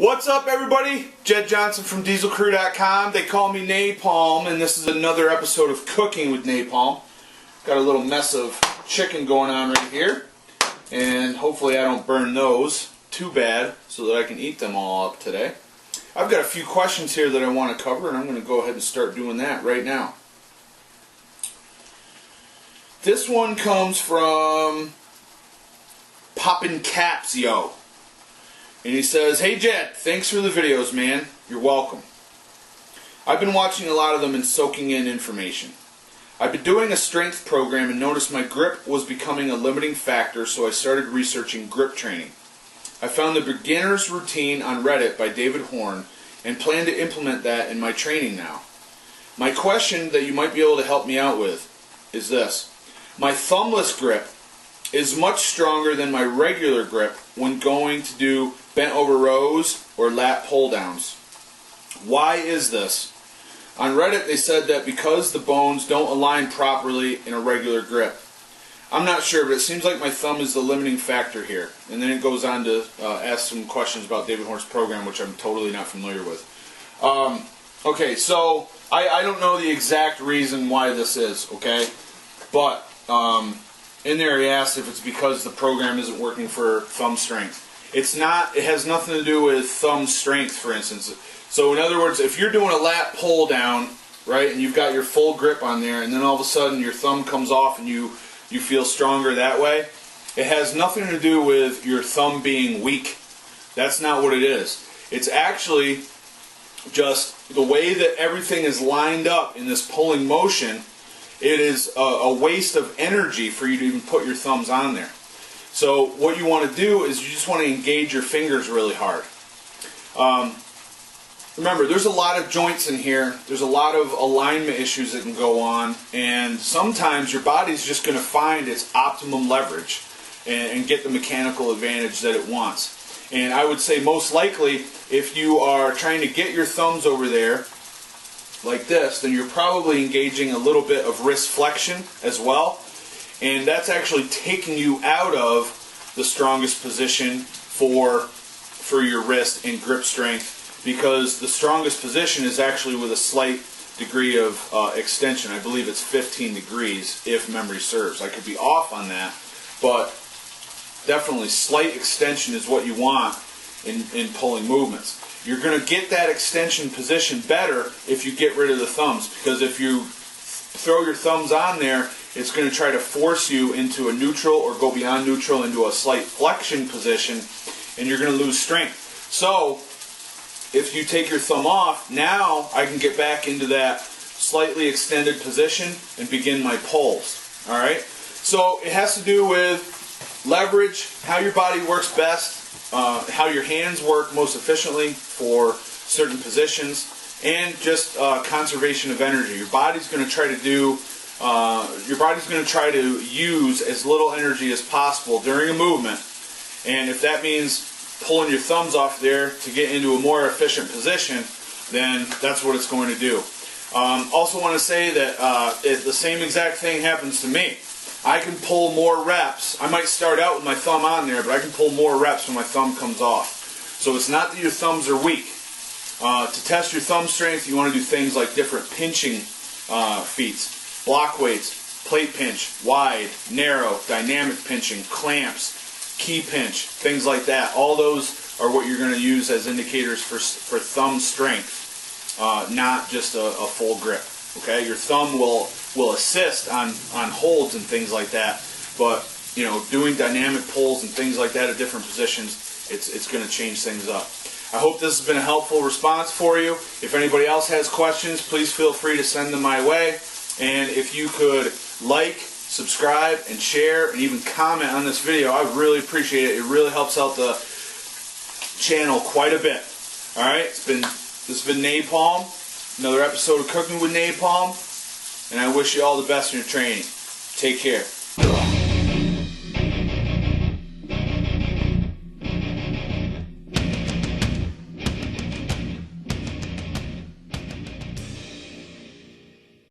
What's up, everybody? Jed Johnson from dieselcrew.com. They call me Napalm, and this is another episode of Cooking with Napalm. Got a little mess of chicken going on right here, and hopefully I don't burn those too bad so that I can eat them all up today. I've got a few questions here that I want to cover, and I'm going to go ahead and start doing that right now. This one comes from Poppin' Caps, yo. And he says, "Hey Jed, thanks for the videos, man. You're welcome. I've been watching a lot of them and soaking in information. I've been doing a strength program and noticed my grip was becoming a limiting factor, so I started researching grip training. I found the beginner's routine on Reddit by David Horn and plan to implement that in my training now. My question that you might be able to help me out with is this. My thumbless grip is much stronger than my regular grip when going to do bent over rows or lat pull downs. Why is this? On Reddit they said that because the bones don't align properly in a regular grip. I'm not sure, but it seems like my thumb is the limiting factor here." And then it goes on to ask some questions about David Horn's program, which I'm totally not familiar with. Okay, so I don't know the exact reason why this is, okay? But in there he asked if it's because the program isn't working for thumb strength. It's not. It has nothing to do with thumb strength, for instance. So in other words, if you're doing a lat pull down, right, and you've got your full grip on there, and then all of a sudden your thumb comes off and you feel stronger that way, it has nothing to do with your thumb being weak. That's not what it is. It's actually just the way that everything is lined up in this pulling motion. It is a waste of energy for you to even put your thumbs on there. So what you want to do is you just want to engage your fingers really hard. Remember, there's a lot of joints in here. There's a lot of alignment issues that can go on, and sometimes your body's just going to find its optimum leverage and get the mechanical advantage that it wants. And I would say most likely, if you are trying to get your thumbs over there like this, then you're probably engaging a little bit of wrist flexion as well. And that's actually taking you out of the strongest position for your wrist and grip strength, because the strongest position is actually with a slight degree of extension. I believe it's 15 degrees if memory serves. I could be off on that, but definitely slight extension is what you want in pulling movements. You're going to get that extension position better if you get rid of the thumbs, because if you throw your thumbs on there, it's going to try to force you into a neutral or go beyond neutral into a slight flexion position, and you're going to lose strength. So if you take your thumb off, now I can get back into that slightly extended position and begin my pulls. Alright? So it has to do with leverage, how your body works best, how your hands work most efficiently for certain positions, and just conservation of energy. Your body's going to try to use as little energy as possible during a movement, and if that means pulling your thumbs off there to get into a more efficient position, then that's what it's going to do. Also want to say that the same exact thing happens to me. I can pull more reps. I might start out with my thumb on there, but I can pull more reps when my thumb comes off. So it's not that your thumbs are weak. To test your thumb strength, you want to do things like different pinching feats, block weights, plate pinch, wide, narrow, dynamic pinching, clamps, key pinch, things like that. All those are what you're going to use as indicators for thumb strength, not just a full grip. Okay, your thumb will assist on holds and things like that, but you know, doing dynamic pulls and things like that at different positions, it's going to change things up. I hope this has been a helpful response for you. If anybody else has questions, please feel free to send them my way. And if you could like, subscribe, and share, and even comment on this video, I would really appreciate it. It really helps out the channel quite a bit. Alright, this has been Napalm, another episode of Cooking with Napalm, and I wish you all the best in your training. Take care.